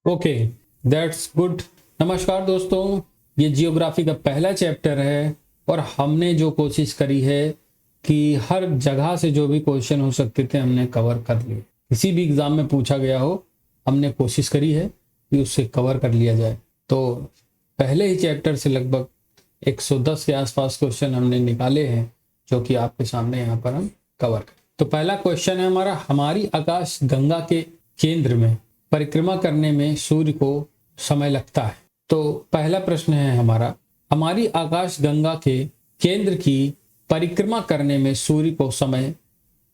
Okay, that's good. नमस्कार दोस्तों, ये जियोग्राफी का पहला चैप्टर है और हमने जो कोशिश करी है कि हर जगह से जो भी क्वेश्चन हो सकते थे हमने कवर कर लिए। किसी भी एग्जाम में पूछा गया हो, हमने कोशिश करी है कि उससे कवर कर लिया जाए। तो पहले ही चैप्टर से लगभग 110 के आसपास क्वेश्चन हमने निकाले हैं, जो कि आपके सामने यहाँ पर हम कवर करें। तो पहला क्वेश्चन है हमारा, हमारी आकाश गंगा के केंद्र में परिक्रमा करने में सूर्य को समय लगता है। तो पहला प्रश्न है हमारा, हमारी आकाश गंगा के केंद्र की परिक्रमा करने में सूर्य को समय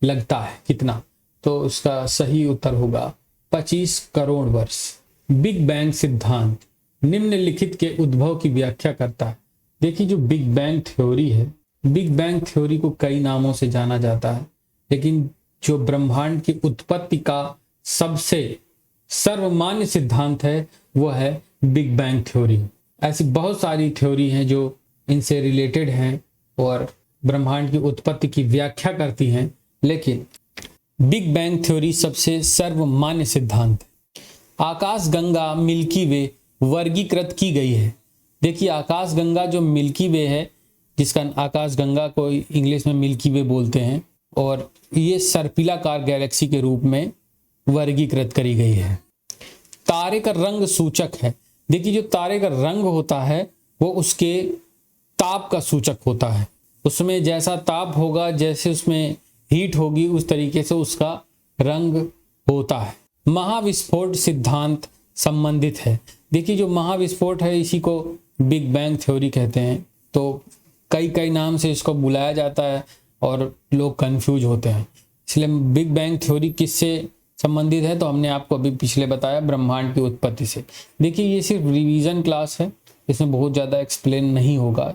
लगता है कितना? तो इसका सही उत्तर होगा 25 करोड़ वर्ष। बिग बैंग सिद्धांत निम्नलिखित के उद्भव की व्याख्या करता है। देखिए, जो बिग बैंग थ्योरी है, बिग बैंग थ्योरी को कई नामों से जाना जाता है, लेकिन जो ब्रह्मांड की उत्पत्ति का सबसे सर्वमान्य सिद्धांत है वो है बिग बैंग थ्योरी। ऐसी बहुत सारी थ्योरी हैं जो इनसे रिलेटेड हैं और ब्रह्मांड की उत्पत्ति की व्याख्या करती हैं, लेकिन बिग बैंग थ्योरी सबसे सर्वमान्य सिद्धांत है। आकाश गंगा मिल्की वे वर्गीकृत की गई है। देखिए, आकाश गंगा जो मिल्की वे है, जिसका आकाश गंगा को इंग्लिश में मिल्की वे बोलते हैं, और ये सर्पिलाकार गैलेक्सी के रूप में वर्गीकृत करी गई है। तारे का रंग सूचक है। देखिए, जो तारे का रंग होता है वो उसके ताप का सूचक होता है। उसमें जैसा ताप होगा, जैसे उसमें हीट होगी, उस तरीके से उसका रंग होता है। महाविस्फोट सिद्धांत संबंधित है। देखिए, जो महाविस्फोट है इसी को बिग बैंग थ्योरी कहते हैं। तो कई नाम से इसको बुलाया जाता है और लोग कंफ्यूज होते हैं। इसलिए बिग बैंग थ्योरी किससे संबंधित है? तो हमने आपको अभी पिछले बताया, ब्रह्मांड की उत्पत्ति से। देखिए, ये सिर्फ रिवीजन क्लास है, इसमें बहुत ज़्यादा एक्सप्लेन नहीं होगा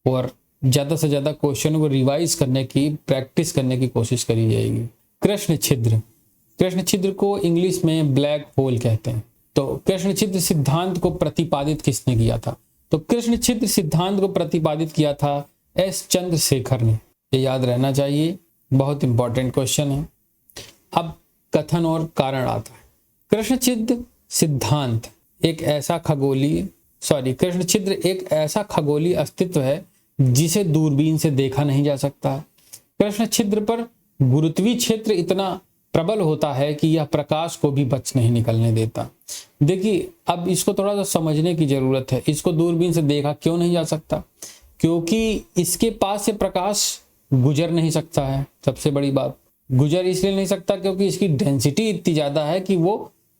और ज़्यादा से ज़्यादा क्वेश्चन को रिवाइज करने की, प्रैक्टिस करने की कोशिश करी जाएगी। कृष्ण छिद्र, कृष्ण छिद्र को इंग्लिश में ब्लैक होल कहते हैं। तो कृष्ण छिद्र सिद्धांत को प्रतिपादित किसने किया था? तो कृष्ण छिद्र सिद्धांत को प्रतिपादित किया था एस चंद्रशेखर ने। ये याद रहना चाहिए, बहुत इंपॉर्टेंट क्वेश्चन है। अब कथन और कारण आता है। कृष्ण छिद्र सिद्धांत एक ऐसा कृष्ण छिद्र एक ऐसा खगोलीय अस्तित्व है जिसे दूरबीन से देखा नहीं जा सकता। कृष्ण छिद्र पर गुरुत्वीय क्षेत्र इतना प्रबल होता है कि यह प्रकाश को भी बच नहीं निकलने देता। देखिए, अब इसको थोड़ा सा समझने की जरूरत है। इसको दूरबीन से देखा क्यों नहीं जा सकता? क्योंकि इसके पास से प्रकाश गुजर नहीं सकता है। सबसे बड़ी बात, गुजर इसलिए नहीं सकता क्योंकि इसकी डेंसिटी इतनी ज्यादा है कि वो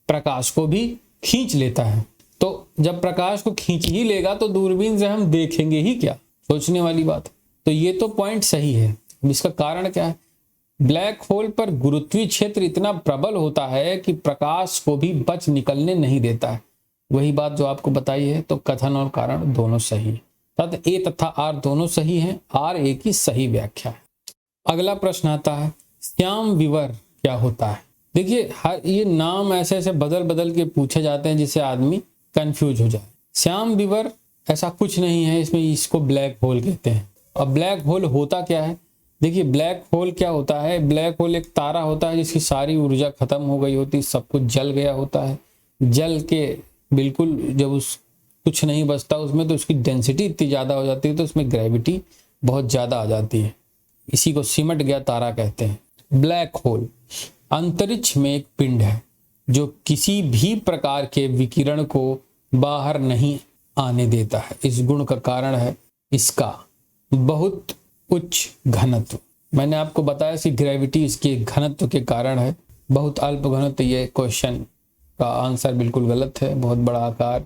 प्रकाश को भी खींच लेता है। तो जब प्रकाश को खींच ही लेगा तो दूरबीन से हम देखेंगे ही क्या? सोचने वाली बात। तो ये तो पॉइंट सही है। इसका कारण क्या है? ब्लैक होल पर गुरुत्वीय क्षेत्र इतना प्रबल होता है कि प्रकाश को भी बच निकलने नहीं देता है। वही बात जो आपको बताई है। तो कथन और कारण दोनों सही है, तथा ए तथा आर दोनों सही हैं। आर ए की सही व्याख्या है। अगला प्रश्न आता है, श्याम विवर क्या होता है? देखिए, हर ये नाम ऐसे ऐसे बदल बदल के पूछे जाते हैं जिससे आदमी कंफ्यूज हो जाए। श्याम विवर ऐसा कुछ नहीं है, इसमें इसको ब्लैक होल कहते हैं। अब ब्लैक होल होता क्या है? देखिए, ब्लैक होल क्या होता है? ब्लैक होल एक तारा होता है जिसकी सारी ऊर्जा खत्म हो गई होती, सब कुछ जल गया होता है। जल के बिल्कुल जब उस कुछ नहीं बचता उसमें, तो उसकी डेंसिटी इतनी ज़्यादा हो जाती है, तो उसमें ग्रेविटी बहुत ज़्यादा आ जाती है। इसी को सिमट गया तारा कहते हैं। ब्लैक होल अंतरिक्ष में एक पिंड है जो किसी भी प्रकार के विकिरण को बाहर नहीं आने देता है। इस गुण का कारण है इसका बहुत उच्च घनत्व। मैंने आपको बताया कि ग्रेविटी इसके घनत्व के कारण है। बहुत अल्प घनत्व, ये क्वेश्चन का आंसर बिल्कुल गलत है। बहुत बड़ा आकार,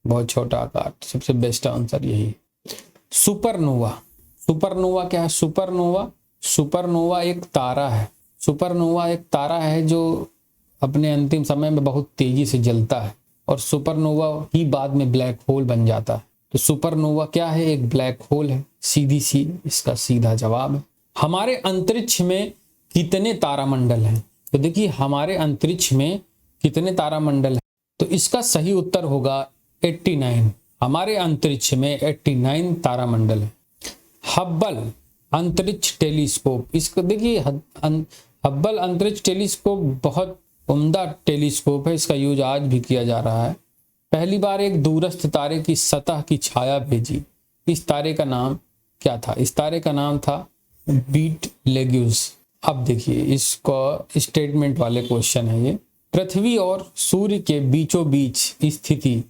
बहुत छोटा आकार, सबसे बेस्ट आंसर यही है। सुपरनोवा, सुपरनोवा क्या है? सुपरनोवा एक तारा है। सुपरनोवा एक तारा है जो अपने अंतिम समय में बहुत तेजी से जलता है और सुपरनोवा ही बाद में ब्लैक होल बन जाता है। तो सुपरनोवा क्या है? एक ब्लैक होल है। सीधी सी इसका सीधा जवाब है। हमारे अंतरिक्ष में कितने तारामंडल हैं? तो देखिए, हमारे अंतरिक्ष में कितने तारामंडल हैं? तो इसका सही उत्तर होगा 89। हमारे अंतरिक्ष में 89 तारामंडल है। हब्बल अंतरिक्ष टेलीस्कोप, इसको देखिए, हब्बल अंतरिक्ष टेलीस्कोप बहुत उम्दा टेलीस्कोप है, इसका यूज आज भी किया जा रहा है। पहली बार एक दूरस्थ तारे की सतह की छाया भेजी, इस तारे का नाम क्या था? इस तारे का नाम था बीटलेग्यूस। अब देखिए इसको स्टेटमेंट वाले क्वेश्चन है ये। पृथ्वी और सूर्य के बीचों बीच स्थिति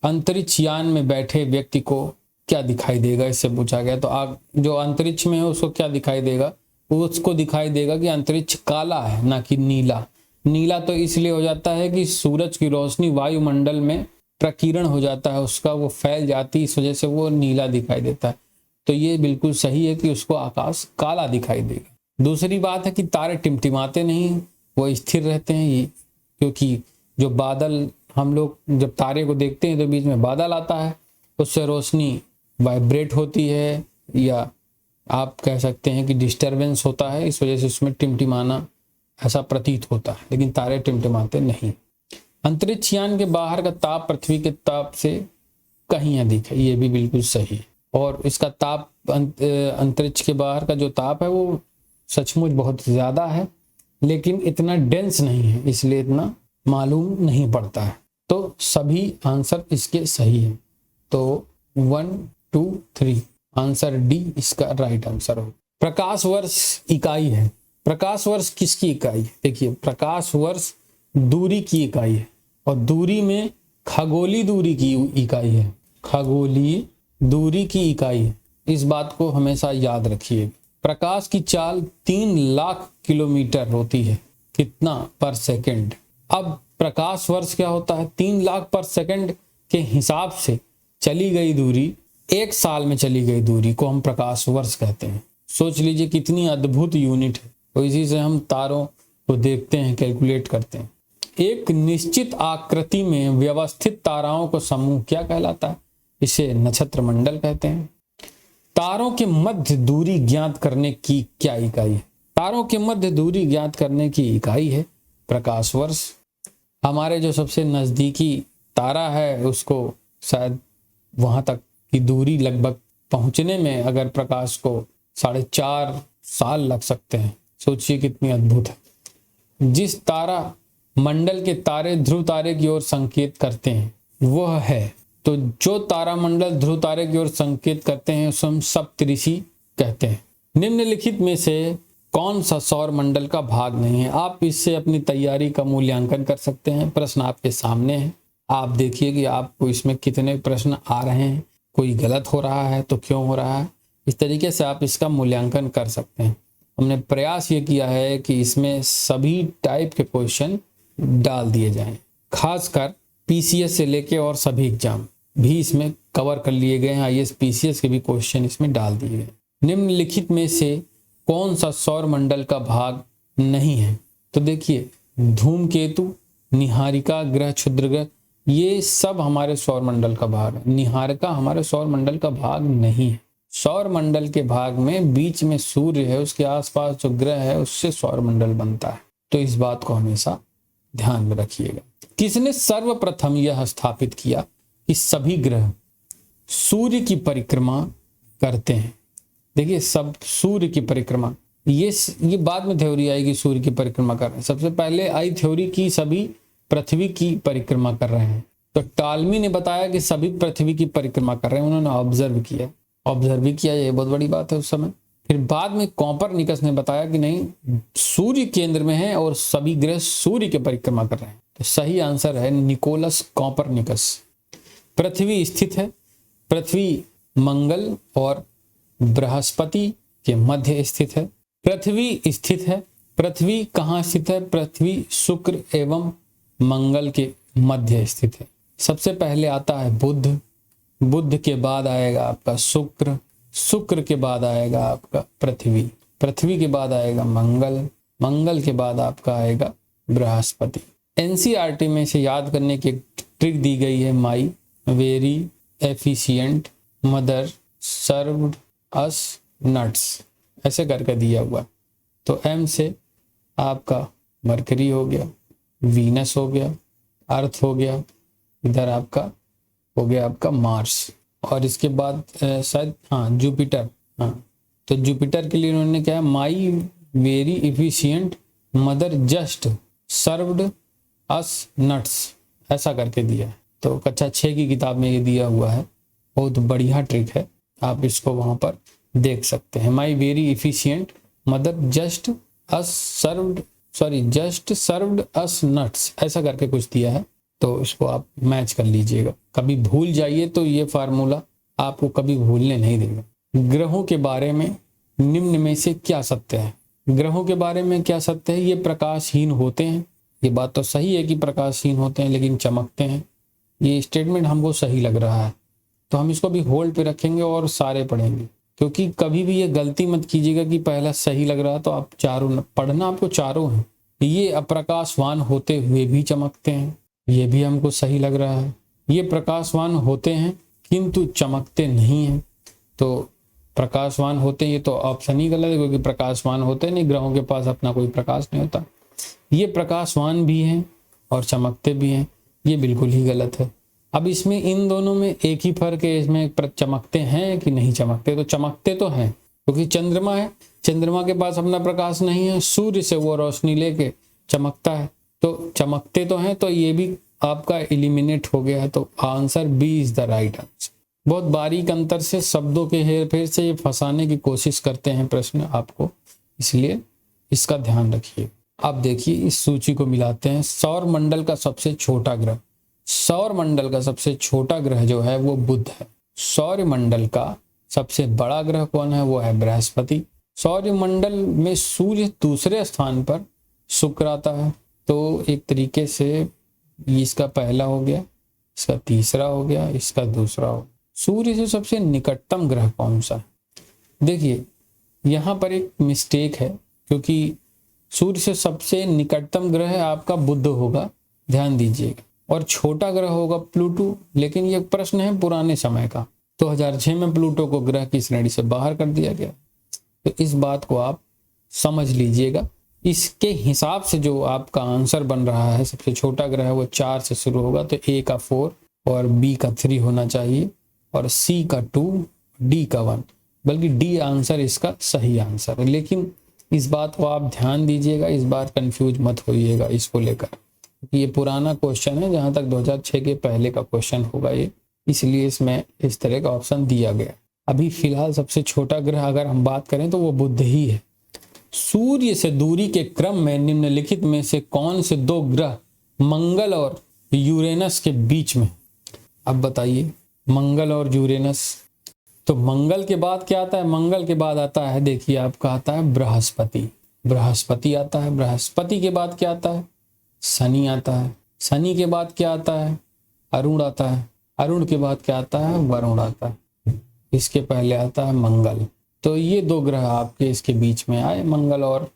अंतरिक्ष यान में बैठे व्यक्ति को क्या दिखाई देगा, इससे पूछा गया। तो जो अंतरिक्ष में है उसको क्या दिखाई देगा? उसको दिखाई देगा कि अंतरिक्ष काला है, ना कि नीला। नीला तो इसलिए हो जाता है कि सूरज की रोशनी वायुमंडल में प्रकीर्ण हो जाता है, उसका वो फैल जाती है, इस वजह से वो नीला दिखाई देता है। तो ये बिल्कुल सही है कि उसको आकाश काला दिखाई देगा। दूसरी बात है कि तारे टिमटिमाते नहीं, वो स्थिर रहते हैं। ये क्योंकि जो बादल, हम लोग जब तारे को देखते हैं तो बीच में बादल आता है, उससे रोशनी वाइब्रेट होती है, या आप कह सकते हैं कि डिस्टरबेंस होता है, इस वजह से उसमें टिमटिमाना ऐसा प्रतीत होता है, लेकिन तारे टिमटिमाते नहीं। अंतरिक्ष यान के बाहर का ताप पृथ्वी के ताप से कहीं अधिक है, ये भी बिल्कुल सही है। और इसका ताप, अंतरिक्ष के बाहर का जो ताप है वो सचमुच बहुत ज़्यादा है, लेकिन इतना डेंस नहीं है, इसलिए इतना मालूम नहीं पड़ता है। तो सभी आंसर इसके सही है। तो 1, 2, 3 आंसर डी इसका राइट आंसर हो। प्रकाश वर्ष इकाई है। प्रकाश वर्ष किसकी इकाई है? देखिए प्रकाश वर्ष दूरी की इकाई है, और दूरी में खगोलीय दूरी की इकाई है। खगोलीय दूरी की इकाई है, इस बात को हमेशा याद रखिए। प्रकाश की चाल 3 लाख किलोमीटर होती है, कितना? पर सेकंड। अब प्रकाश वर्ष क्या होता है? 3 लाख पर सेकंड के हिसाब से चली गई दूरी, 1 साल में चली गई दूरी को हम प्रकाश वर्ष कहते हैं। सोच लीजिए कितनी अद्भुत यूनिट है। तो इसी से हम तारों को देखते हैं, कैलकुलेट करते हैं। एक निश्चित आकृति में व्यवस्थित ताराओं का समूह क्या कहलाता है? इसे नक्षत्र मंडल कहते हैं। तारों के मध्य दूरी ज्ञात करने की क्या इकाई है? तारों के मध्य दूरी ज्ञात करने की इकाई है प्रकाश वर्ष। हमारे जो सबसे नजदीकी तारा है उसको शायद वहां तक की दूरी लगभग पहुंचने में अगर प्रकाश को 4.5 साल लग सकते हैं। सोचिए कितनी अद्भुत है। जिस तारा मंडल के तारे ध्रुव तारे की ओर संकेत करते हैं वह है, तो जो तारा मंडल ध्रुव तारे की ओर संकेत करते हैं उसे हम सप्तऋषि कहते हैं। निम्नलिखित में से कौन सा सौर मंडल का भाग नहीं है? आप इससे अपनी तैयारी का मूल्यांकन कर सकते हैं। प्रश्न आपके सामने है, आप देखिए कि आपको इसमें कितने प्रश्न आ रहे हैं, कोई गलत हो रहा है तो क्यों हो रहा है, इस तरीके से आप इसका मूल्यांकन कर सकते हैं। हमने प्रयास ये किया है कि इसमें सभी टाइप के क्वेश्चन डाल दिए जाएं, खासकर पीसीएस से लेके और सभी एग्जाम भी इसमें कवर कर लिए गए हैं। आईएएस पीसीएस के भी क्वेश्चन इसमें डाल दिए गए। निम्नलिखित में से कौन सा सौर मंडल का भाग नहीं है? तो देखिए धूमकेतु, निहारिका ग्रह, क्षुद्र ग्रह, ये सब हमारे सौर मंडल का भाग है। निहारिका हमारे सौर मंडल का भाग नहीं है। सौर मंडल के भाग में बीच में सूर्य है, उसके आसपास जो ग्रह है उससे सौर मंडल बनता है। तो इस बात को हमेशा ध्यान में रखिएगा। किसने सर्वप्रथम यह स्थापित किया कि सभी ग्रह सूर्य की परिक्रमा करते हैं? देखिए सब सूर्य की परिक्रमा, ये बाद में थ्योरी आएगी सूर्य की परिक्रमा कर रहे हैं। सबसे पहले आई थ्योरी की सभी पृथ्वी की परिक्रमा कर रहे हैं। तो टालमी ने बताया कि सभी पृथ्वी की परिक्रमा कर रहे हैं, उन्होंने ऑब्जर्व किया, ये बहुत बड़ी बात है उस समय। फिर बाद में कॉपरनिकस ने बताया कि नहीं, सूर्य केंद्र में है और सभी ग्रह सूर्य की परिक्रमा कर रहे हैं। तो सही आंसर है निकोलस कॉपरनिकस। पृथ्वी स्थित है, पृथ्वी मंगल और बृहस्पति के मध्य स्थित है। पृथ्वी स्थित है, पृथ्वी कहाँ स्थित है? पृथ्वी शुक्र एवं मंगल के मध्य स्थित है। सबसे पहले आता है बुध, बुध के बाद आएगा आपका शुक्र, शुक्र के बाद आएगा आपका पृथ्वी, पृथ्वी के बाद आएगा मंगल, मंगल के बाद आपका आएगा बृहस्पति। एनसीईआरटी में से याद करने की ट्रिक दी गई है, my very efficient mother served us nuts, ऐसे करके दिया हुआ। तो एम से आपका मरकरी हो गया, वीनस हो गया, अर्थ हो गया, इधर आपका हो गया आपका मार्स, और इसके बाद शायद जुपिटर। तो जुपिटर के लिए उन्होंने क्या है, my very efficient mother just served us nuts, ऐसा करके दिया है। तो कक्षा 6 की किताब में ये दिया हुआ है, बहुत बढ़िया ट्रिक है, आप इसको वहां पर देख सकते हैं। My very efficient mother just served us nuts, ऐसा करके कुछ दिया है, तो इसको आप मैच कर लीजिएगा। कभी भूल जाइए तो ये फार्मूला आपको कभी भूलने नहीं देगा। ग्रहों के बारे में निम्न में से क्या सत्य है? ग्रहों के बारे में क्या सत्य है? ये प्रकाशहीन होते हैं, ये बात तो सही है कि प्रकाशहीन होते हैं लेकिन चमकते हैं, ये स्टेटमेंट हमको सही लग रहा है, तो हम इसको भी होल्ड पे रखेंगे और सारे पढ़ेंगे। क्योंकि कभी भी ये गलती मत कीजिएगा कि पहला सही लग रहा है तो आप चारों पढ़ना, आपको चारों हैं। ये अप्रकाशवान होते हुए भी चमकते हैं, ये भी हमको सही लग रहा है। ये प्रकाशवान होते हैं किंतु चमकते नहीं हैं, तो प्रकाशवान होते हैं, ये तो ऑप्शन ही गलत है, क्योंकि प्रकाशवान होते नहीं, ग्रहों के पास अपना कोई प्रकाश नहीं होता। ये प्रकाशवान भी हैं और चमकते भी हैं, ये बिल्कुल ही गलत है। अब इसमें इन दोनों में एक ही फर्क है, इसमें चमकते हैं कि नहीं चमकते, तो चमकते तो हैं क्योंकि चंद्रमा है, चंद्रमा के पास अपना प्रकाश नहीं है, सूर्य से वो रोशनी लेके चमकता है, तो चमकते तो हैं, तो ये भी आपका एलिमिनेट हो गया है। तो answer B is the right answer. बहुत बारीक अंतर से, शब्दों के हेरफेर से ये फंसाने की कोशिश करते हैं प्रश्न आपको, इसलिए इसका ध्यान रखिए। अब देखिए इस सूची को मिलाते हैं। सौर मंडल का सबसे छोटा ग्रह, सौर मंडल का सबसे छोटा ग्रह जो है वो बुध है। सौर मंडल का सबसे बड़ा ग्रह कौन है? वो है बृहस्पति। सौर मंडल में सूर्य दूसरे स्थान पर, शुक्र आता है, तो एक तरीके से इसका पहला हो गया, इसका तीसरा हो गया, इसका दूसरा हो। सूर्य से सबसे निकटतम ग्रह कौन सा है? देखिए यहाँ पर एक मिस्टेक है, क्योंकि सूर्य से सबसे निकटतम ग्रह आपका बुध होगा, ध्यान दीजिएगा, और छोटा ग्रह होगा प्लूटो। लेकिन ये प्रश्न है पुराने समय का, 2006 में प्लूटो को ग्रह की श्रेणी से बाहर कर दिया गया, तो इस बात को आप समझ लीजिएगा। इसके हिसाब से जो आपका आंसर बन रहा है, सबसे छोटा ग्रह है वो 4 से शुरू होगा, तो ए का 4 और बी का 3 होना चाहिए, और सी का 2, डी का 1, बल्कि डी आंसर इसका सही आंसर है। लेकिन इस बात को आप ध्यान दीजिएगा, इस बार कंफ्यूज मत होइएगा इसको लेकर, क्योंकि ये पुराना क्वेश्चन है, जहां तक 2006 के पहले का क्वेश्चन होगा ये, इसलिए इसमें इस तरह का ऑप्शन दिया गया। अभी फिलहाल सबसे छोटा ग्रह अगर हम बात करें तो वो बुध ही है। सूर्य से दूरी के क्रम में निम्नलिखित में से कौन से दो ग्रह मंगल और यूरेनस के बीच में? अब बताइए, मंगल और यूरेनस, तो मंगल के बाद क्या आता है? मंगल के बाद आता है, देखिए आपका आता है बृहस्पति, बृहस्पति आता है। बृहस्पति के बाद क्या आता है? शनि आता है। शनि के बाद क्या आता है? अरुण आता है। अरुण के बाद क्या आता है? वरुण आता है। इसके पहले आता है मंगल। तो ये दो ग्रह आपके इसके बीच में आए, मंगल और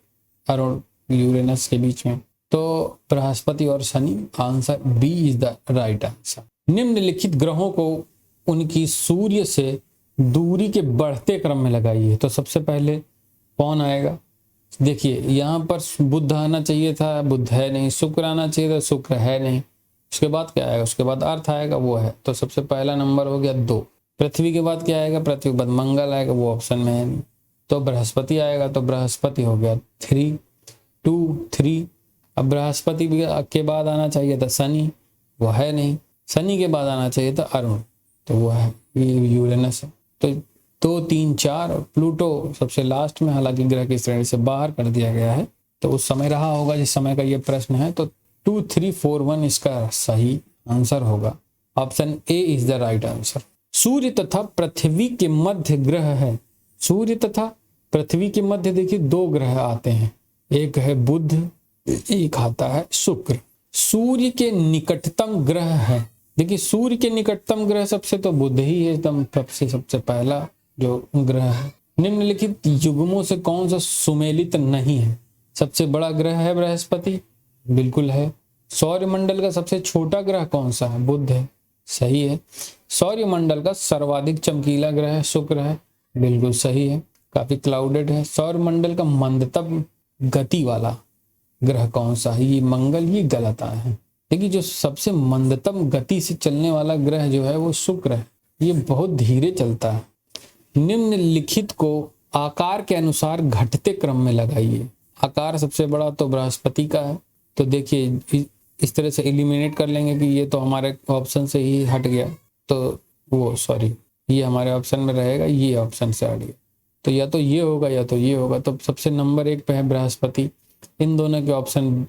अरुण, यूरेनस के बीच में, तो बृहस्पति और शनि, answer B is the right answer. निम्नलिखित ग्रहों को उनकी सूर्य से दूरी के बढ़ते क्रम में लगाइए। तो सबसे पहले कौन आएगा? देखिए यहाँ पर बुध आना चाहिए था, बुध है नहीं। शुक्र आना चाहिए था, शुक्र है नहीं। उसके बाद क्या आएगा? उसके बाद अर्थ आएगा, वो है। तो सबसे पहला नंबर हो गया 2। पृथ्वी के बाद क्या आएगा? पृथ्वी के बाद मंगल आएगा, वो ऑप्शन में है नहीं। तो बृहस्पति आएगा, तो बृहस्पति हो गया 3, 2, 3। अब बृहस्पति के बाद आना चाहिए था शनि, वो है नहीं। शनि के बाद आना चाहिए था अरुण, तो वो है यूरेनस है। तो 2, 3, 4 और प्लूटो सबसे लास्ट में, हालांकि ग्रह की श्रेणी से बाहर कर दिया गया है, तो उस समय रहा होगा जिस समय का ये प्रश्न है। तो 2, 3, 4, 1 इसका सही आंसर होगा। Option A is the right answer. सूर्य तथा पृथ्वी के मध्य ग्रह है। सूर्य तथा पृथ्वी के मध्य देखिए 2 ग्रह आते हैं, एक है बुध, एक आता है शुक्र। सूर्य के निकटतम ग्रह है, देखिए सूर्य के निकटतम ग्रह सबसे तो बुध ही है, एकदम सबसे पहला जो ग्रह है। निम्नलिखित युग्मों से कौन सा सुमेलित नहीं है? सबसे बड़ा ग्रह है बृहस्पति, बिल्कुल है। सौर मंडल का सबसे छोटा ग्रह कौन सा है? बुध है, सही है। सौर मंडल का सर्वाधिक चमकीला ग्रह शुक्र है, बिल्कुल सही है, काफी क्लाउडेड है। सौर मंडल का मंदतम गति वाला ग्रह कौन सा है? ये मंगल, ये गलत आए हैं। देखिए जो सबसे मंदतम गति से चलने वाला ग्रह जो है वो शुक्र है, ये बहुत धीरे चलता है। निम्नलिखित को आकार के अनुसार घटते क्रम में लगाइए। आकार सबसे बड़ा तो बृहस्पति का है, तो देखिए इस तरह से एलिमिनेट कर लेंगे कि ये तो हमारे ऑप्शन से ही हट गया, तो वो सॉरी ये हमारे ऑप्शन में रहेगा, ये ऑप्शन से हट गया, तो या तो ये होगा या तो ये होगा। तो सबसे नंबर 1 पे है बृहस्पति। इन दोनों के ऑप्शन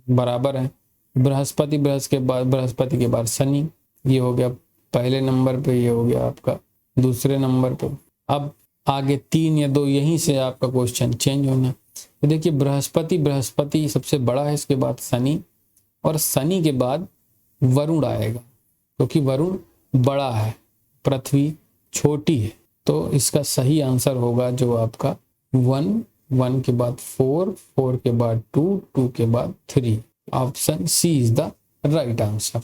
बराबर हैं। बृहस्पति के बाद शनि, ये हो गया पहले नंबर पे, ये हो गया आपका दूसरे नंबर पे। अब आगे 3 या 2 यहीं से आपका क्वेश्चन चेंज होना। तो देखिए बृहस्पति सबसे बड़ा है, इसके बाद शनि, और शनि के बाद वरुण आएगा, क्योंकि वरुण बड़ा है, पृथ्वी छोटी है। तो इसका सही आंसर होगा जो आपका 1, 1 के बाद 4, 4 के बाद 2, 2 के बाद 3। Option C is the right answer.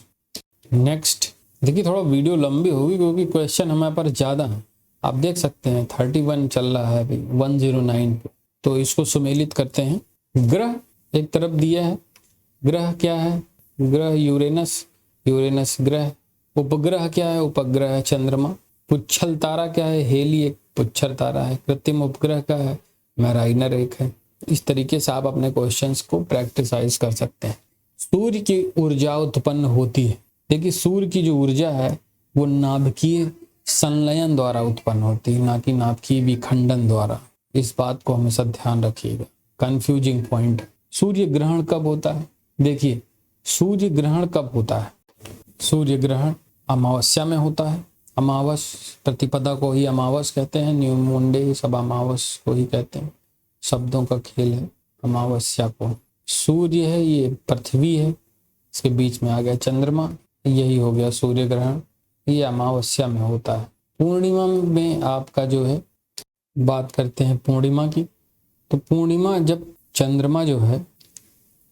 Next देखिए, थोड़ा वीडियो लंबी होगी क्योंकि क्वेश्चन हमारे पास ज़्यादा है। आप देख सकते हैं 31 चल रहा है अभी 109 पे। तो इसको सुमेलित करते हैं। ग्रह एक तरफ दिया है, ग्रह क्या है? ग्रह यूरेनस, यूरेनस ग्रह। उपग्रह क्या है? उपग्रह है चंद्रमा। पुच्छल तारा क्या है? हेली एक पुच्छर तारा है। कृत्रिम उपग्रह क्या है? मैराइनर एक है। इस तरीके से आप अपने क्वेश्चंस को प्रैक्टिसाइज कर सकते हैं। सूर्य की ऊर्जा उत्पन्न होती है। देखिए सूर्य की जो ऊर्जा है वो नाभिकीय संलयन द्वारा उत्पन्न होती है, ना कि नाभिकीय विखंडन द्वारा। इस बात को हमेशा ध्यान रखिएगा, कंफ्यूजिंग पॉइंट। सूर्य ग्रहण कब होता है? देखिए सूर्य ग्रहण कब होता है? सूर्य ग्रहण अमावस्या में होता है। अमावस प्रतिपदा को ही अमावस कहते हैं, न्यू मून डे सब अमावस को ही कहते हैं, शब्दों का खेल है। अमावस्या को सूर्य है, ये पृथ्वी है, इसके बीच में आ गया चंद्रमा, यही हो गया सूर्य ग्रहण। ये अमावस्या में होता है। पूर्णिमा में आपका जो है, बात करते हैं पूर्णिमा की, तो पूर्णिमा जब चंद्रमा जो है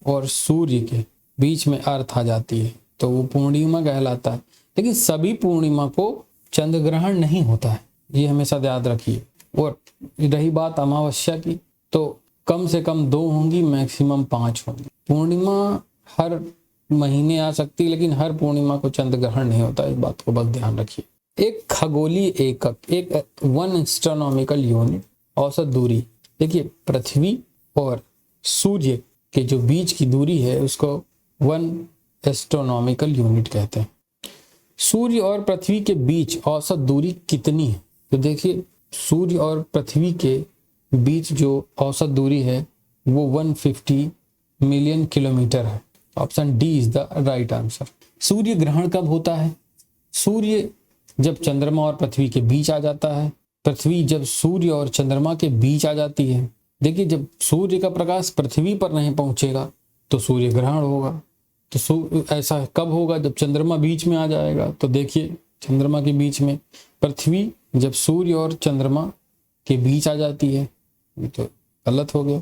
और सूर्य के बीच में अर्थ आ जाती है तो वो पूर्णिमा कहलाता है। लेकिन सभी पूर्णिमा को चंद्र ग्रहण नहीं होता है, ये हमेशा याद रखिए। और रही बात अमावस्या की, तो कम से कम 2 होंगी, मैक्सिमम 5 होंगी। पूर्णिमा हर महीने आ सकती है, लेकिन हर पूर्णिमा को चंद्र ग्रहण नहीं होता, इस बात को बस ध्यान रखिए। एक खगोलीय एकक, एक 1 एस्ट्रोनॉमिकल यूनिट, औसत दूरी। देखिए पृथ्वी और सूर्य के जो बीच की दूरी है उसको 1 एस्ट्रोनॉमिकल यूनिट कहते हैं। सूर्य और पृथ्वी के बीच औसत दूरी कितनी है? तो देखिए सूर्य और पृथ्वी के बीच जो औसत दूरी है वो 150 मिलियन किलोमीटर है। Option D is the right answer. सूर्य ग्रहण कब होता है? सूर्य जब चंद्रमा और पृथ्वी के बीच आ जाता है, पृथ्वी जब सूर्य और चंद्रमा के बीच आ जाती है। देखिए जब सूर्य का प्रकाश पृथ्वी पर नहीं पहुंचेगा तो सूर्य ग्रहण होगा। तो ऐसा कब होगा? जब चंद्रमा बीच में आ जाएगा। तो देखिए चंद्रमा के बीच में पृथ्वी जब सूर्य और चंद्रमा के बीच आ जाती है, ये तो गलत हो गया।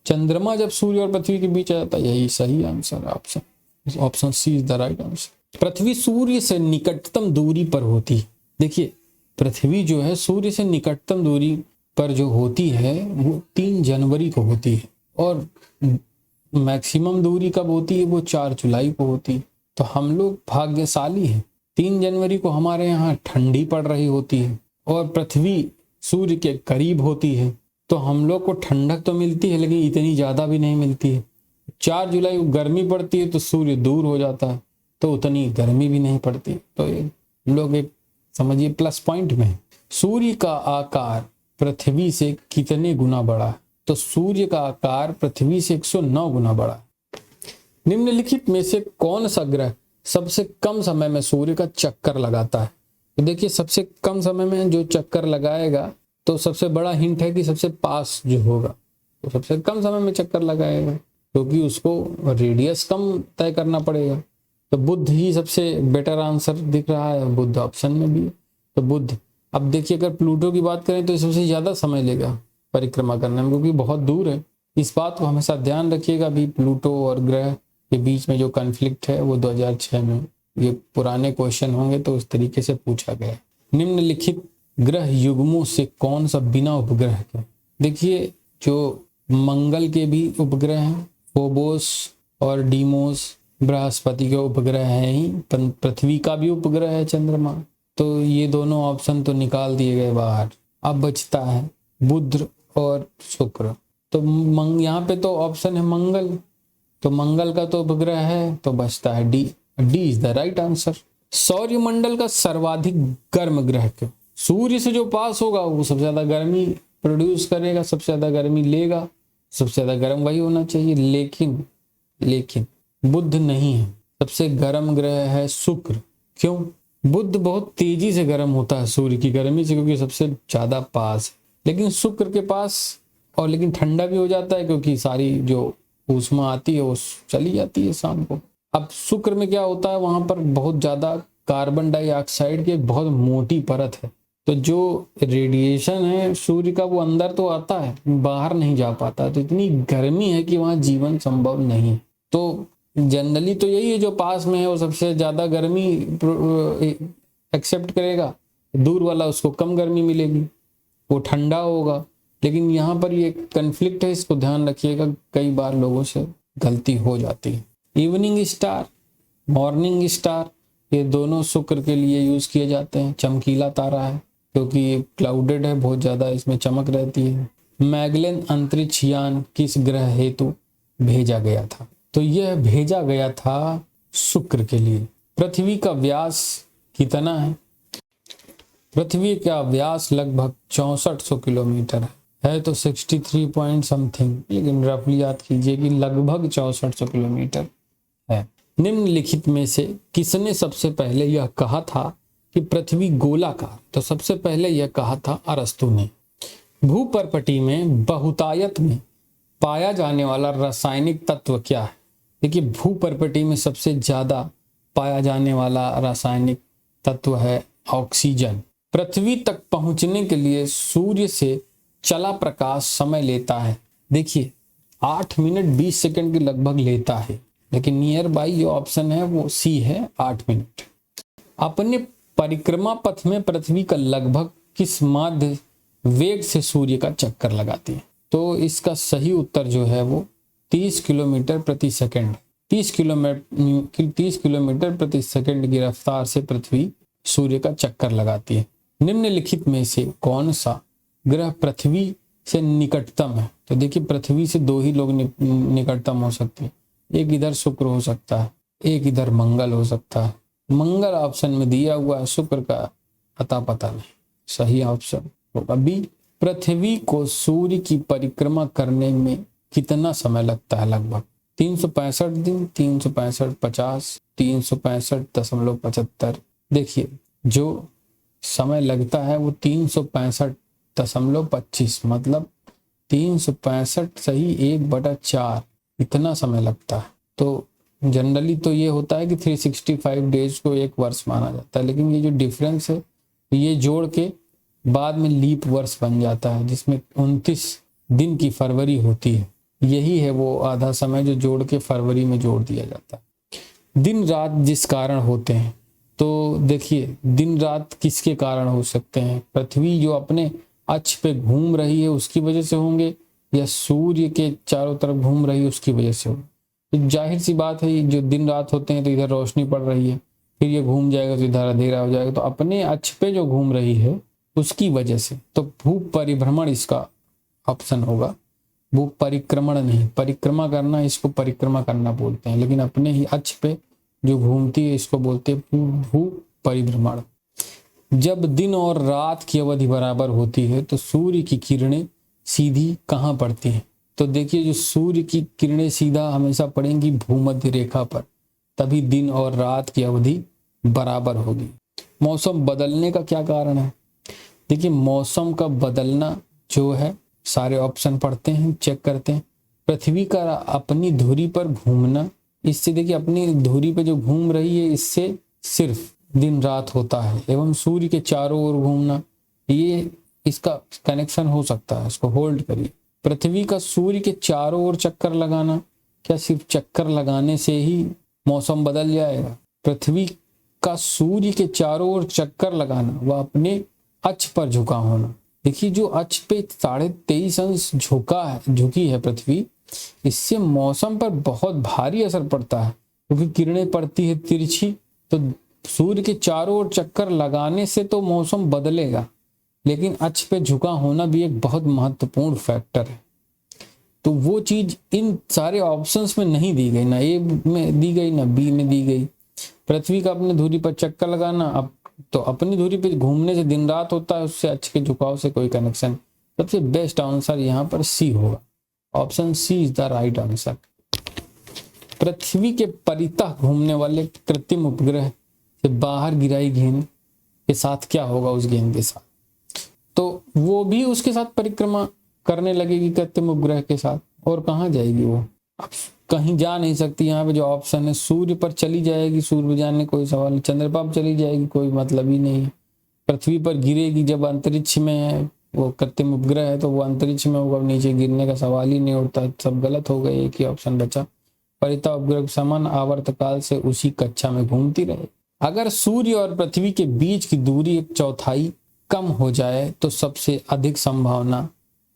चंद्रमा जब सूर्य और पृथ्वी के बीच आ जाता है, यही सही आंसर है। Option C is the right answer. पृथ्वी सूर्य से निकटतम दूरी पर होती है। देखिए पृथ्वी जो है सूर्य से निकटतम दूरी पर जो होती है वो 3 जनवरी को होती है, और मैक्सिमम दूरी कब होती है? वो 4 जुलाई को होती है। तो हम लोग भाग्यशाली हैं, 3 जनवरी को हमारे यहाँ ठंडी पड़ रही होती है और पृथ्वी सूर्य के करीब होती है, तो हम लोग को ठंडक तो मिलती है लेकिन इतनी ज़्यादा भी नहीं मिलती है। 4 जुलाई को गर्मी पड़ती है तो सूर्य दूर हो जाता है, तो उतनी गर्मी भी नहीं पड़ती। तो ये लोग एक समझिए प्लस पॉइंट में। सूर्य का आकार पृथ्वी से कितने गुना बड़ा है? तो सूर्य का आकार पृथ्वी से 109 गुना बड़ा है। निम्नलिखित में से कौन सा ग्रह सबसे कम समय में सूर्य का चक्कर लगाता है? तो देखिए सबसे कम समय में जो चक्कर लगाएगा, तो सबसे बड़ा हिंट है कि सबसे पास जो होगा तो सबसे कम समय में चक्कर लगाएगा, क्योंकि उसको रेडियस कम तय करना पड़ेगा। तो बुध ही सबसे बेटर आंसर दिख रहा है, बुध ऑप्शन में भी है, तो बुध। अब देखिए अगर प्लूटो की बात करें तो सबसे ज़्यादा समय लेगा परिक्रमा करने में, क्योंकि बहुत दूर है। इस बात को हमेशा ध्यान रखिएगा। भी प्लूटो और ग्रह के बीच में जो कॉन्फ्लिक्ट है वो 2006 में, ये पुराने क्वेश्चन होंगे तो उस तरीके से पूछा गया। निम्नलिखित ग्रह युग्मों से कौन सा बिना उपग्रह के? देखिए जो मंगल के भी उपग्रह हैं, फोबोस और डीमोस बृहस्पति के उपग्रह हैं ही, पृथ्वी का भी उपग्रह है चंद्रमा, तो ये दोनों ऑप्शन तो निकाल दिए गए बाहर। अब बचता है बुध और शुक्र। तो यहाँ पे तो ऑप्शन है मंगल, तो मंगल का तो उपग्रह है, तो बचता है D. D is the right answer. सौरमंडल का सर्वाधिक गर्म ग्रह क्यों? सूर्य से जो पास होगा वो सबसे ज्यादा गर्मी प्रोड्यूस करेगा, सबसे ज्यादा गर्मी लेगा, सबसे ज्यादा गर्म वही होना चाहिए। लेकिन बुध नहीं है, सबसे गर्म ग्रह है शुक्र। क्यों? बुध बहुत तेजी से गर्म होता है सूर्य की गर्मी से, क्योंकि सबसे ज्यादा पास है। लेकिन शुक्र के पास और लेकिन ठंडा भी हो जाता है, क्योंकि सारी जो ऊष्मा आती है वो चली जाती है शाम को। अब शुक्र में क्या होता है, वहां पर बहुत ज्यादा कार्बन डाइऑक्साइड की एक बहुत मोटी परत है, तो जो रेडिएशन है सूर्य का वो अंदर तो आता है, बाहर नहीं जा पाता, तो इतनी गर्मी है कि वहां जीवन संभव नहीं है। तो जनरली तो यही है, जो पास में है वो सबसे ज्यादा गर्मी एक्सेप्ट करेगा, दूर वाला उसको कम गर्मी मिलेगी, वो ठंडा होगा। लेकिन यहाँ पर ये कन्फ्लिक्ट है, इसको ध्यान रखिएगा, कई बार लोगों से गलती हो जाती है। इवनिंग स्टार, मॉर्निंग स्टार, ये दोनों शुक्र के लिए यूज किए जाते हैं। चमकीला तारा है क्योंकि ये क्लाउडेड है, बहुत ज्यादा इसमें चमक रहती है। मैगेलन अंतरिक्ष यान किस ग्रह हेतु भेजा गया था? तो यह भेजा गया था शुक्र के लिए। पृथ्वी का व्यास कितना है? पृथ्वी का व्यास लगभग 6400 किलोमीटर है तो 63 पॉइंट समथिंग, लेकिन रफली याद कीजिए कि लगभग 6400 किलोमीटर है। निम्नलिखित में से किसने सबसे पहले यह कहा था कि पृथ्वी गोलाकार? तो सबसे पहले यह कहा था अरस्तु ने। भूपर्पटी में बहुतायत में पाया जाने वाला रासायनिक तत्व क्या है? देखिए, भूपर्पटी में सबसे ज्यादा पाया जाने वाला रासायनिक तत्व है ऑक्सीजन। पृथ्वी तक पहुंचने के लिए सूर्य से चला प्रकाश समय लेता है, देखिए 8 मिनट 20 सेकंड के लगभग लेता है, लेकिन नियर बाई जो ऑप्शन है वो सी है, 8 मिनट। अपने परिक्रमा पथ में पृथ्वी का लगभग किस माध्य वेग से सूर्य का चक्कर लगाती है? तो इसका सही उत्तर जो है वो 30 किलोमीटर प्रति सेकंड। 30 किलोमीटर प्रति सेकंड की रफ्तार से पृथ्वी सूर्य का चक्कर लगाती है। निम्नलिखित में से कौन सा ग्रह पृथ्वी से निकटतम है? तो देखिए, पृथ्वी से दो ही लोग निकटतम हो सकते हैं, एक इधर शुक्र हो सकता है, एक इधर मंगल हो सकता है। मंगल ऑप्शन में दिया हुआ है, शुक्र का अता पता नहीं। सही ऑप्शन होगा बी। पृथ्वी को सूर्य की परिक्रमा करने में कितना समय लगता है? लगभग 365 दिन, 365, 50, 365.75। देखिए, जो समय लगता है वो 365.25, मतलब 365 सही 1/4, इतना समय लगता है। तो जनरली तो ये होता है कि 365 डेज को एक वर्ष माना जाता है, लेकिन ये जो डिफरेंस है ये जोड़ के बाद में लीप वर्ष बन जाता है, जिसमें 29 दिन की फरवरी होती है। यही है वो आधा समय जो जोड़ के फरवरी में जोड़ दिया जाता है। दिन रात जिस कारण होते हैं, तो देखिए दिन रात किसके कारण हो सकते हैं? पृथ्वी जो अपने अक्ष पे घूम रही है उसकी वजह से होंगे, या सूर्य के चारों तरफ घूम रही है उसकी वजह से होंगे? तो जाहिर सी बात है, जो दिन रात होते हैं तो इधर रोशनी पड़ रही है, फिर ये घूम जाएगा तो इधर अंधेरा हो जाएगा, तो अपने अक्ष पे जो घूम रही है उसकी वजह से। तो भू परिभ्रमण इसका ऑप्शन होगा, भू परिक्रमण नहीं, परिक्रमा करना इसको परिक्रमा करना बोलते हैं, लेकिन अपने ही अक्ष पे जो घूमती है इसको बोलते हैं भू परिभ्रमण। जब दिन और रात की अवधि बराबर होती है तो सूर्य की किरणें सीधी कहाँ पड़ती हैं? तो देखिए, जो सूर्य की किरणें सीधा हमेशा पड़ेंगी भूमध्य रेखा पर, तभी दिन और रात की अवधि बराबर होगी। मौसम बदलने का क्या कारण है? देखिए, मौसम का बदलना जो है, सारे ऑप्शन पढ़ते हैं, चेक करते हैं। पृथ्वी का अपनी धुरी पर घूमना, इससे देखिए अपनी धुरी पे जो घूम रही है इससे सिर्फ दिन रात होता है, एवं सूर्य के चारों ओर घूमना, ये इसका कनेक्शन हो सकता है, इसको होल्ड करिए। पृथ्वी का सूर्य के चारों ओर चक्कर लगाना, क्या सिर्फ चक्कर लगाने से ही मौसम बदल जाएगा? पृथ्वी का सूर्य के चारों ओर चक्कर लगाना व अपने अक्ष पर झुका होना। देखिए, जो अक्ष पे 23.5 अंश झुकी है पृथ्वी, इससे मौसम पर बहुत भारी असर पड़ता है, क्योंकि किरणें पड़ती है तिरछी, तो सूर्य के चारों ओर चक्कर लगाने से तो मौसम बदलेगा, लेकिन अक्ष पे झुका होना भी एक बहुत महत्वपूर्ण फैक्टर है। तो वो चीज इन सारे ऑप्शंस में नहीं दी गई, ना ए में दी गई ना बी में दी गई। पृथ्वी का अपनी धुरी पर चक्कर लगाना, अब तो अपनी धुरी पर घूमने से दिन रात होता है, उससे अक्ष के झुकाव से कोई कनेक्शन। सबसे बेस्ट आंसर यहाँ पर सी होगा, option C is the right answer. पृथ्वी के परितः घूमने वाले कृत्रिम उपग्रह से बाहर गिराई गेंद के साथ क्या होगा, उस गेंद के साथ, तो वो भी उसके साथ परिक्रमा करने लगेगी कृत्रिम उपग्रह के साथ। और कहाँ जाएगी वो, अब कहीं जा नहीं सकती। यहाँ पे जो ऑप्शन है सूर्य पर चली जाएगी, सूर्य पर जाने कोई सवाल नहीं। चंद्रमा पर चली जाएगी, कोई मतलब ही नहीं है। पृथ्वी पर गिरेगी, जब अंतरिक्ष में है वो कृत्रिम उपग्रह है तो वो अंतरिक्ष में होगा, नीचे गिरने का सवाल ही नहीं उठता। सब गलत हो गए, एक ही ऑप्शन बचा। परितः उपग्रह समान आवर्तकाल से उसी कक्षा में घूमती रहे। अगर सूर्य और पृथ्वी के बीच की दूरी 1/4 कम हो जाए तो सबसे अधिक संभावना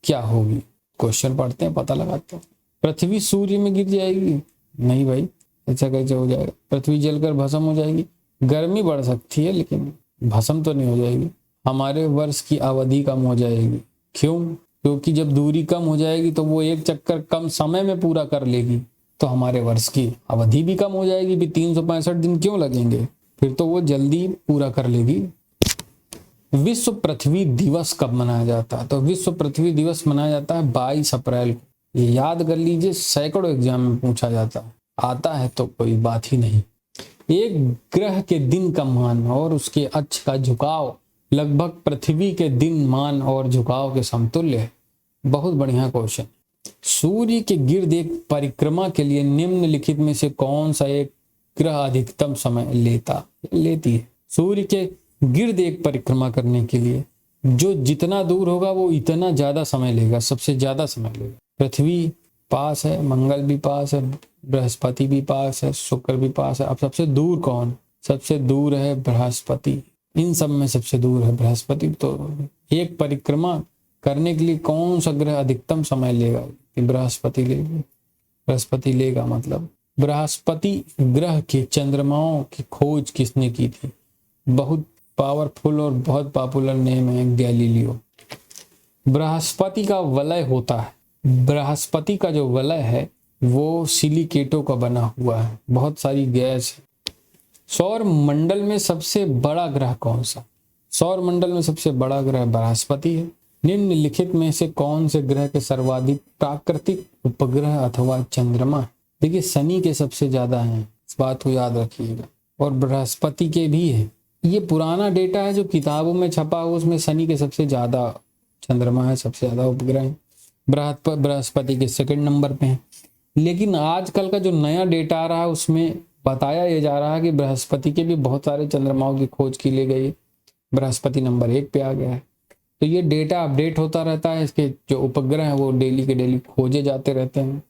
क्या होगी। क्वेश्चन पढ़ते हैं, पता लगाते हैं। पृथ्वी सूर्य में गिर जाएगी, नहीं भाई, ऐसा कैसे हो जाएगा। पृथ्वी जलकर भस्म हो जाएगी, गर्मी बढ़ सकती है लेकिन भस्म तो नहीं हो जाएगी। हमारे वर्ष की अवधि कम हो जाएगी, क्यों, क्योंकि जब दूरी कम हो जाएगी तो वो एक चक्कर कम समय में पूरा कर लेगी, तो हमारे वर्ष की अवधि भी कम हो जाएगी। भी 365 दिन क्यों लगेंगे, फिर तो वो जल्दी पूरा कर लेगी। विश्व पृथ्वी दिवस कब मनाया जाता है, तो विश्व पृथ्वी दिवस मनाया जाता है 22 अप्रैल को। ये याद कर लीजिए, सैकड़ों एग्जाम में पूछा जाता है, आता है तो कोई बात ही नहीं। एक ग्रह के दिन का मान और उसके अक्ष का झुकाव लगभग पृथ्वी के दिन मान और झुकाव के समतुल्य है। बहुत बढ़िया क्वेश्चन। सूर्य के गिर्द एक परिक्रमा के लिए निम्नलिखित में से कौन सा एक ग्रह अधिकतम समय लेती है। सूर्य के गिर्द एक परिक्रमा करने के लिए जो जितना दूर होगा वो इतना ज्यादा समय लेगा, सबसे ज्यादा समय लेगा। पृथ्वी पास है, मंगल भी पास है, बृहस्पति भी पास है, शुक्र भी पास है। अब सबसे दूर कौन, सबसे दूर है बृहस्पति। इन सब में सबसे दूर है बृहस्पति। तो एक परिक्रमा करने के लिए कौन सा ग्रह अधिकतम समय लेगा, बृहस्पति लेगा। बृहस्पति लेगा मतलब बृहस्पति ग्रह के चंद्रमाओं की खोज किसने की थी। बहुत पावरफुल और बहुत पॉपुलर नेम है गैलीलियो। बृहस्पति का वलय होता है, बृहस्पति का जो वलय है वो सिलिकेटों का बना हुआ है, बहुत सारी गैस है। सौर मंडल में सबसे बड़ा ग्रह कौन सा, सौर मंडल में सबसे बड़ा ग्रह बृहस्पति है। निम्नलिखित में से कौन से ग्रह के सर्वाधिक प्राकृतिक उपग्रह अथवा चंद्रमा, देखिए शनि के सबसे ज्यादा हैं, इस बात को याद रखिएगा, और बृहस्पति के भी है। ये पुराना डेटा है जो किताबों में छपा हुआ, उसमें शनि के सबसे ज्यादा चंद्रमा है, सबसे ज्यादा उपग्रह है। बृहस्पति के सेकंड नंबर पे है। लेकिन आजकल का जो नया डेटा आ रहा है उसमें बताया ये जा रहा है कि बृहस्पति के भी बहुत सारे चंद्रमाओं की खोज की ले गई, बृहस्पति नंबर 1 पे आ गया है। तो ये डेटा अपडेट होता रहता है, इसके जो उपग्रह हैं वो डेली के डेली खोजे जाते रहते हैं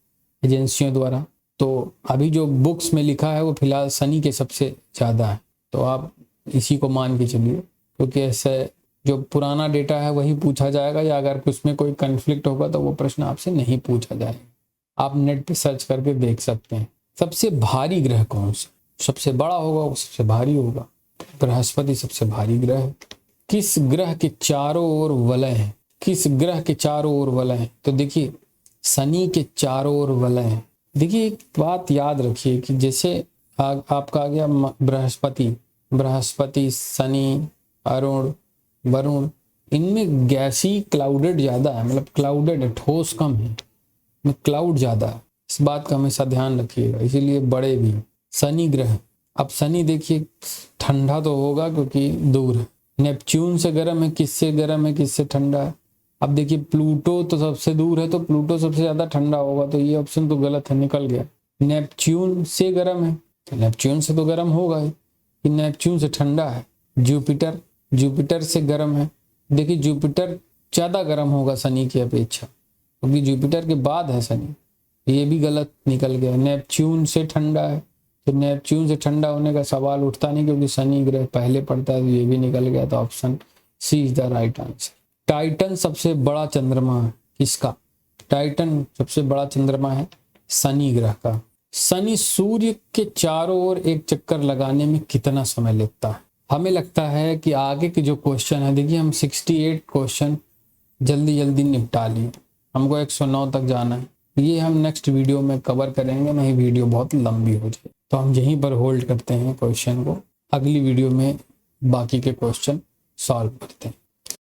एजेंसियों द्वारा। तो अभी जो बुक्स में लिखा है वो फिलहाल शनि के सबसे ज्यादा है, तो आप इसी को मान के चलिए, क्योंकि ऐसे जो पुराना डेटा है वही पूछा जाएगा, या अगर उसमें कोई कन्फ्लिक्ट होगा तो वो प्रश्न आपसे नहीं पूछा जाएगा। आप नेट पे सर्च करके देख सकते हैं। सबसे भारी ग्रह कौन सा, सबसे बड़ा होगा वो सबसे भारी होगा, बृहस्पति सबसे भारी ग्रह है। किस ग्रह के चारों ओर वलय है, किस ग्रह के चारों ओर वलय है, तो देखिए शनि के चारों ओर वलय है। देखिए एक बात याद रखिए कि जैसे आपका आ गया बृहस्पति, शनि, अरुण, वरुण, इनमें गैसी क्लाउडेड ज्यादा है, मतलब क्लाउडेड है, ठोस कम है, में क्लाउड ज्यादा है। इस बात का हमेशा ध्यान रखिएगा, इसीलिए बड़े भी। शनि ग्रह, अब शनि देखिए ठंडा तो होगा क्योंकि दूर है, नेपच्यून से गर्म है, किससे गर्म है, किससे ठंडा है। अब देखिए प्लूटो तो सबसे दूर है, तो प्लूटो सबसे ज्यादा ठंडा होगा, तो ये ऑप्शन तो गलत है, निकल गया। नेपच्यून से गर्म है, तो नेपच्यून से तो गर्म होगा ही, कि नेपच्यून से ठंडा है। जुपिटर, जुपिटर से गर्म है, देखिए जुपिटर ज्यादा गर्म होगा शनि की अपेक्षा, क्योंकि जुपिटर के बाद है शनि, ये भी गलत निकल गया। नेपच्यून से ठंडा है, तो नेपच्यून से ठंडा होने का सवाल उठता नहीं, क्योंकि शनि ग्रह पहले पड़ता है, तो ये भी निकल गया, तो option C is the right answer. Titan सबसे बड़ा चंद्रमा है किसका, टाइटन सबसे बड़ा चंद्रमा है शनि ग्रह का। शनि सूर्य के चारों ओर एक चक्कर लगाने में कितना समय लगता है। हमें लगता है कि आगे के जो क्वेश्चन है, देखिए हम 68 क्वेश्चन जल्दी जल्दी निपटा लिए, हमको 109 तक जाना है, ये हम नेक्स्ट वीडियो में कवर करेंगे, नहीं वीडियो बहुत लंबी हो जाए। तो हम यहीं पर होल्ड करते हैं क्वेश्चन को, अगली वीडियो में बाकी के क्वेश्चन सॉल्व करते हैं।